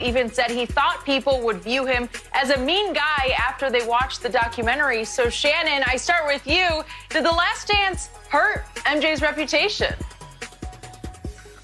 Even said he thought people would view him as a mean guy after they watched the documentary. So, Shannon, I start with you. Did The Last Dance hurt MJ's reputation?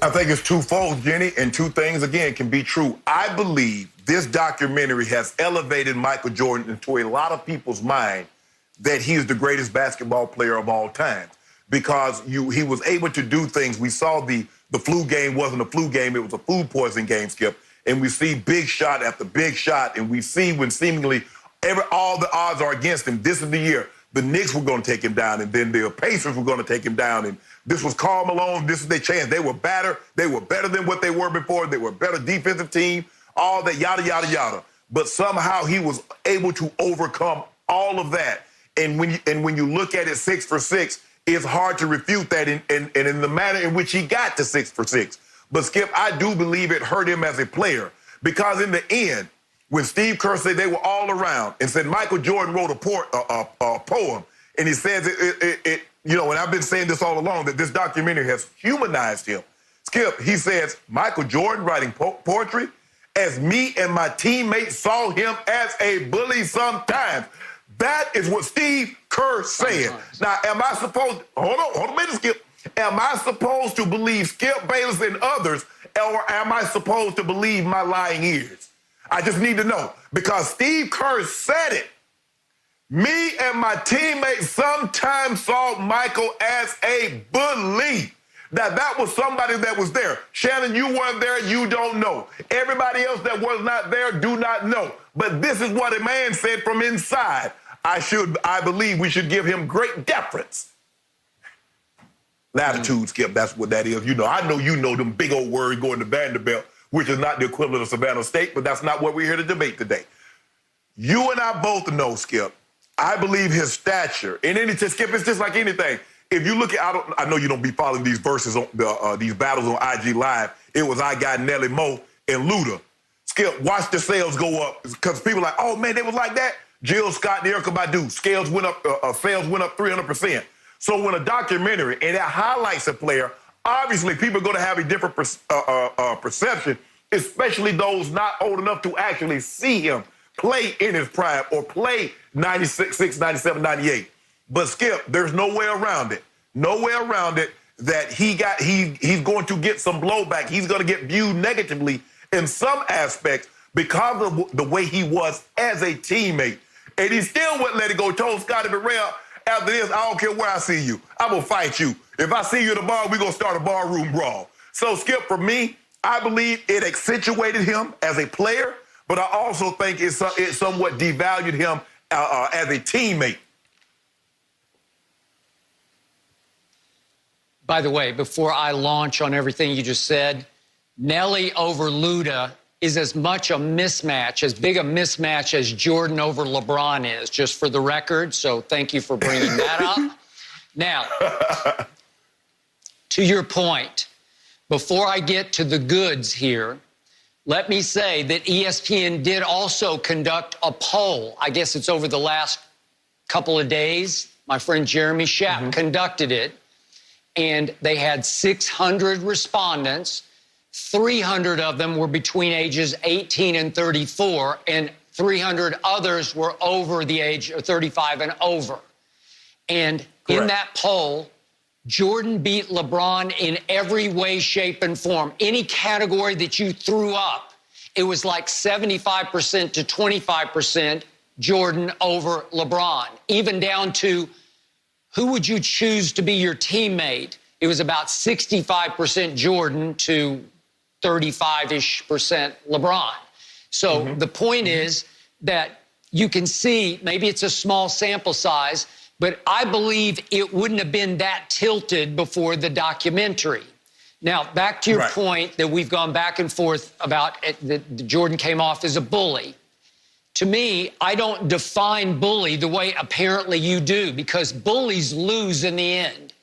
I think it's twofold, Jenny, and two things, again, can be true. I believe this documentary has elevated Michael Jordan into a lot of people's mind that he is the greatest basketball player of all time because he was able to do things. We saw the flu game wasn't a flu game. It was a food poisoning game, Skip. And we see big shot after big shot, and we see when seemingly all the odds are against him. This is the year. The Knicks were going to take him down, and then the Pacers were going to take him down, and this was Karl Malone. This is their chance. They were better. They were better than what they were before. They were a better defensive team, all that, yada, yada, yada. But somehow he was able to overcome all of that. And when you look at it 6 for 6, it's hard to refute that and in the manner in which he got to 6 for 6. But, Skip, I do believe it hurt him as a player because in the end, when Steve Kerr said they were all around and said Michael Jordan wrote a poem, and he says you know, and I've been saying this all along, that this documentary has humanized him. Skip, he says, Michael Jordan writing poetry, as me and my teammates saw him as a bully sometimes. That is what Steve Kerr said. Now, am I supposed, hold on a minute, Skip. Am I supposed to believe Skip Bayless and others, or am I supposed to believe my lying ears? I just need to know, because Steve Kerr said it. Me and my teammates sometimes saw Michael as a bully. That was somebody that was there. Shannon, you weren't there, you don't know. Everybody else that was not there do not know. But this is what a man said from inside. I believe we should give him great deference. Latitude, Skip, that's what that is. You know them big old words going to Vanderbilt, which is not the equivalent of Savannah State, but that's not what we're here to debate today. You and I both know, Skip, I believe his stature, and Skip, it's just like anything. If you look at, I know you don't be following these verses, these battles on IG Live. It was I Got Nelly Mo and Luda. Skip, watch the sales go up, because people are like, oh man, they was like that. Jill Scott and Erykah Badu, sales went up 300%. So when a documentary, and that highlights a player, obviously people are going to have a different perception, especially those not old enough to actually see him play in his prime or play 96, 97, 98. But Skip, there's no way around it. No way around it that he's going to get some blowback. He's going to get viewed negatively in some aspects because of the way he was as a teammate. And he still wouldn't let it go. Told Scotty Burrell, after this, I don't care where I see you. I'm going to fight you. If I see you at a bar, we're going to start a barroom brawl. So, Skip, for me, I believe it accentuated him as a player, but I also think it somewhat devalued him as a teammate. By the way, before I launch on everything you just said, Nelly over Luda is as much a mismatch, as big a mismatch as Jordan over LeBron is, just for the record. So thank you for bringing that up. Now, to your point, before I get to the goods here, let me say that ESPN did also conduct a poll. I guess it's over the last couple of days. My friend Jeremy Schaap conducted it, and they had 600 respondents. 300 of them were between ages 18 and 34, and 300 others were over the age of 35 and over. And in that poll, Jordan beat LeBron in every way, shape, and form. Any category that you threw up, it was like 75% to 25% Jordan over LeBron, even down to who would you choose to be your teammate? It was about 65% Jordan to 35-ish% LeBron. So the point is that you can see, maybe it's a small sample size, but I believe it wouldn't have been that tilted before the documentary. Now, back to your point that we've gone back and forth about that Jordan came off as a bully. To me, I don't define bully the way apparently you do, because bullies lose in the end.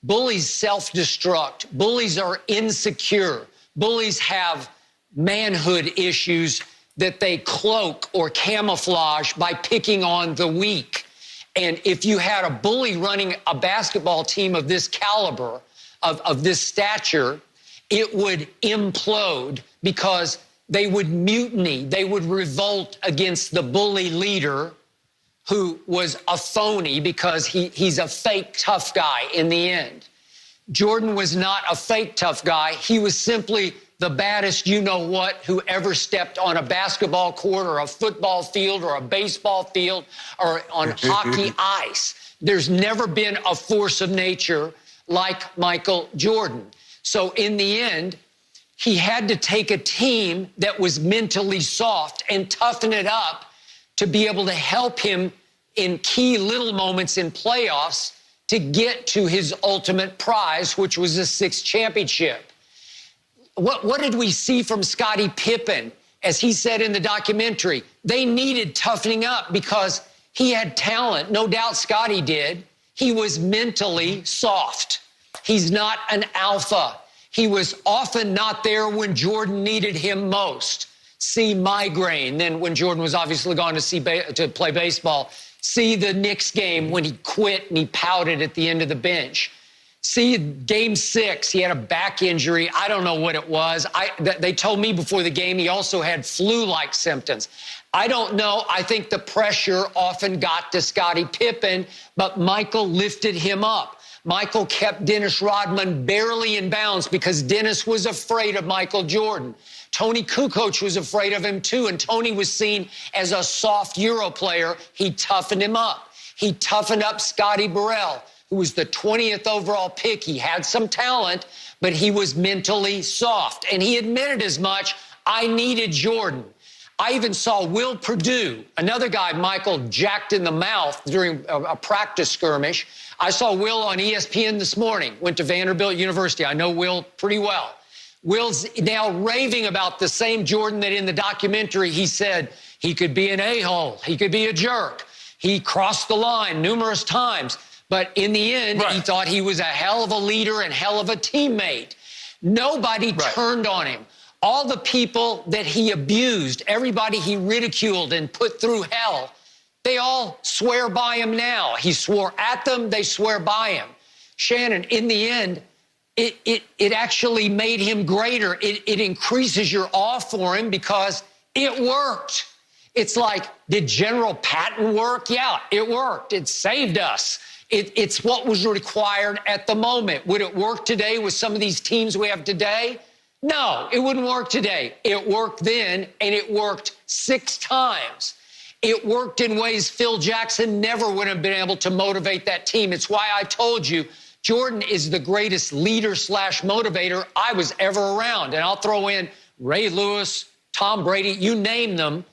Bullies self-destruct. Bullies are insecure. Bullies have manhood issues that they cloak or camouflage by picking on the weak. And if you had a bully running a basketball team of this caliber, of this stature, it would implode, because they would mutiny. They would revolt against the bully leader who was a phony because he's a fake tough guy in the end. Jordan was not a fake tough guy. He was simply the baddest you-know-what who ever stepped on a basketball court or a football field or a baseball field or on hockey ice. There's never been a force of nature like Michael Jordan. So in the end, he had to take a team that was mentally soft and toughen it up to be able to help him in key little moments in playoffs to get to his ultimate prize, which was a 6th championship. What did we see from Scottie Pippen? As he said in the documentary, they needed toughening up because he had talent. No doubt Scottie did. He was mentally soft. He's not an alpha. He was often not there when Jordan needed him most. See migraine. Then when Jordan was obviously gone to play baseball, see the Knicks game when he quit and he pouted at the end of the bench. See game 6, he had a back injury. I don't know what it was. They told me before the game he also had flu-like symptoms. I don't know. I think the pressure often got to Scottie Pippen, but Michael lifted him up. Michael kept Dennis Rodman barely in bounds because Dennis was afraid of Michael Jordan. Tony Kukoc was afraid of him too, and Tony was seen as a soft Euro player. He toughened him up. He toughened up Scotty Burrell, who was the 20th overall pick. He had some talent, but he was mentally soft, and he admitted as much. I needed Jordan. I even saw Will Perdue, another guy Michael jacked in the mouth during a practice skirmish. I saw Will on ESPN this morning, went to Vanderbilt University. I know Will pretty well. Will's now raving about the same Jordan that in the documentary he said he could be an a-hole, he could be a jerk. He crossed the line numerous times, but in the end, he thought he was a hell of a leader and hell of a teammate. Nobody turned on him. All the people that he abused, everybody he ridiculed and put through hell, they all swear by him now. He swore at them, they swear by him. Shannon, in the end, it actually made him greater. It increases your awe for him because it worked. It's like, did General Patton work? Yeah, it worked. It saved us. It's what was required at the moment. Would it work today with some of these teams we have today? No, it wouldn't work today. It worked then, and it worked 6 times. It worked in ways Phil Jackson never would have been able to motivate that team. It's why I told you Jordan is the greatest leader/motivator I was ever around. And I'll throw in Ray Lewis, Tom Brady, you name them.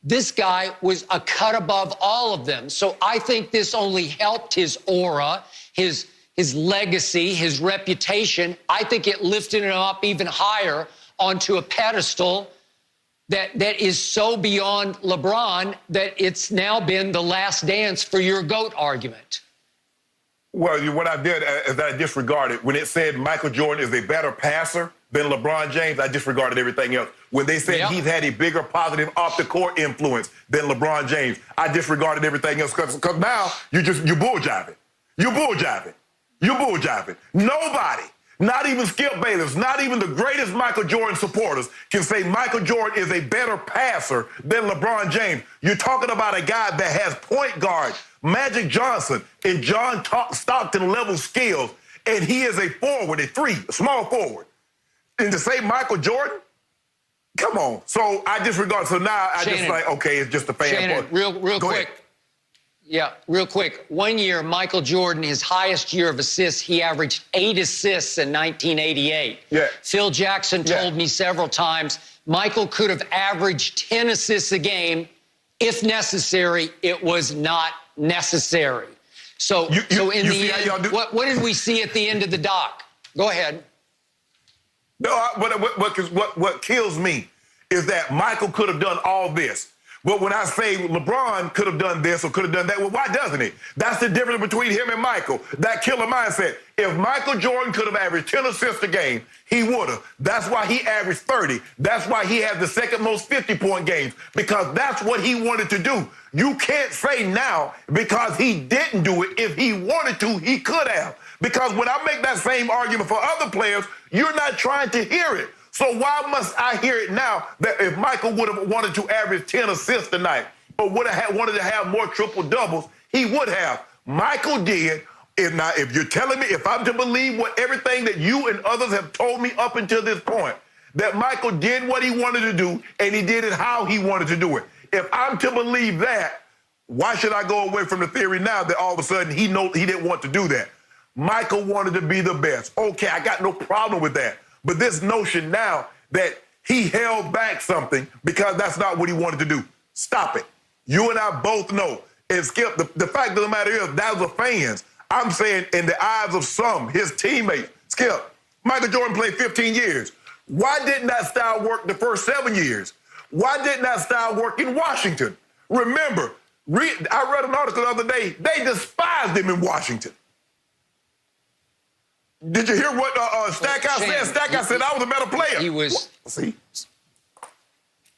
This guy was a cut above all of them. So I think this only helped his aura, his legacy, his reputation. I think it lifted him up even higher onto a pedestal that is so beyond LeBron that it's now been the last dance for your GOAT argument. Well, what I did is I disregarded. When it said Michael Jordan is a better passer than LeBron James, I disregarded everything else. When they said he's had a bigger positive off-the-court influence than LeBron James, I disregarded everything else because now you're bull-jiving. You're bull-jiving. You're bull-jiving. Nobody, not even Skip Bayless, not even the greatest Michael Jordan supporters can say Michael Jordan is a better passer than LeBron James. You're talking about a guy that has point guard Magic Johnson and John Stockton level skills, and he is a forward, a small forward. And to say Michael Jordan, come on. So I disregard. So now I just like, okay, it's just a fan. Shannon, real quick. Yeah, real quick. One year, Michael Jordan, his highest year of assists, he averaged 8 assists in 1988. Yeah. Phil Jackson told me several times Michael could have averaged 10 assists a game if necessary. It was not necessary. So in the end, what did we see at the end of the doc? Go ahead. No, what kills me is that Michael could have done all this. But when I say LeBron could have done this or could have done that, well, why doesn't he? That's the difference between him and Michael, that killer mindset. If Michael Jordan could have averaged 10 assists a game, he would have. That's why he averaged 30. That's why he had the second most 50-point games, because that's what he wanted to do. You can't say now because he didn't do it. If he wanted to, he could have. Because when I make that same argument for other players, you're not trying to hear it. So why must I hear it now that if Michael would have wanted to average 10 assists tonight or would have wanted to have more triple doubles, he would have. Michael did. If you're telling me, if I'm to believe what everything that you and others have told me up until this point, that Michael did what he wanted to do and he did it how he wanted to do it. If I'm to believe that, why should I go away from the theory now that all of a sudden he didn't want to do that? Michael wanted to be the best. Okay, I got no problem with that. But this notion now that he held back something because that's not what he wanted to do. Stop it. You and I both know. And Skip, the fact of the matter is, that was the fans. I'm saying in the eyes of some, his teammates, Skip, Michael Jordan played 15 years. Why didn't that style work the first 7 years? Why didn't that style work in Washington? Remember, I read an article the other day, they despised him in Washington. Did you hear what Stackhouse said? Stackhouse said I was a better player. He was. See?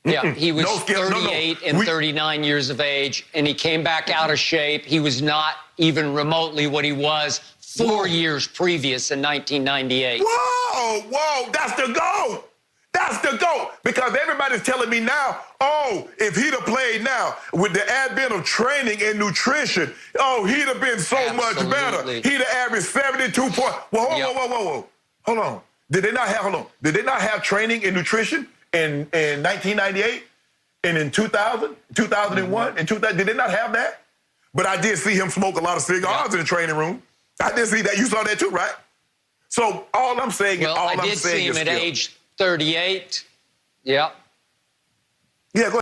Yeah, he was No, Skip, 38 and 39 years of age, and he came back out of shape. He was not even remotely what he was 4 years previous in 1998. Whoa, that's the GOAT. That's the GOAT. Because everybody's telling me now, oh, if he'd have played now with the advent of training and nutrition, oh, he'd have been so much better. He'd have averaged 72 points. Well, whoa. Hold on. Did they not have training and nutrition in 1998 and in 2000, 2001, and 2000? Did they not have that? But I did see him smoke a lot of cigars in the training room. I did see that. You saw that too, right? So all I'm saying is, I did see him at age 38. Yeah. Yeah, go ahead.